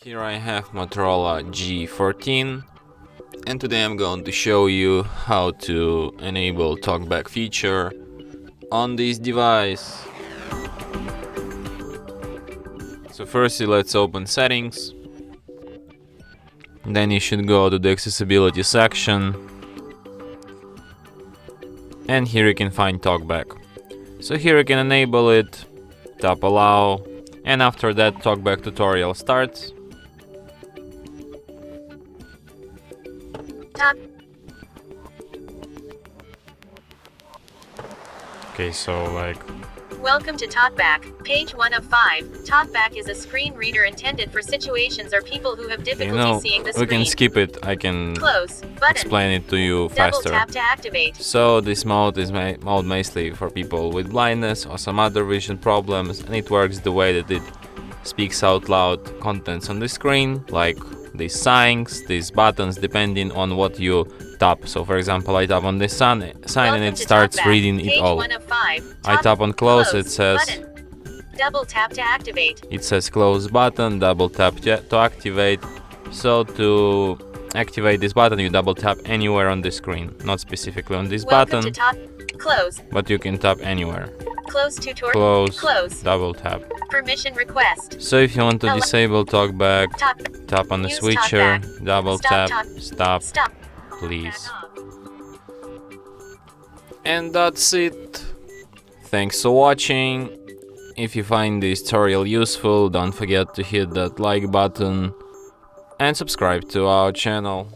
Here I have Motorola G14, and today I'm going to show you how to enable TalkBack feature on this device. So firstly, let's open settings. Then you should go to the accessibility section, and here you can find TalkBack. So here you can enable it, tap allow, and after that TalkBack tutorial starts. Okay, so Welcome to TalkBack, page 1 of 5. TalkBack is a screen reader intended for situations or people who have difficulty seeing the screen. We can skip it, I can Close button. Explain it to you faster. Double tap to activate. So this mode is made mostly for people with blindness or some other vision problems, and it works the way that it speaks out loud contents on the screen, like these signs, these buttons, depending on what you tap. So for example, I tap on this sign and it starts reading it all. I tap on close, it says button. Double tap to activate. It says close button, double tap to activate. So to activate this button, you double tap anywhere on the screen, not specifically on this button, close, but you can tap anywhere. Close tutorial. Close, double tap. Permission request. So if you want to disable TalkBack, tap on the switcher, double tap, stop, please. And that's it. Thanks for watching. If you find this tutorial useful, don't forget to hit that like button and subscribe to our channel.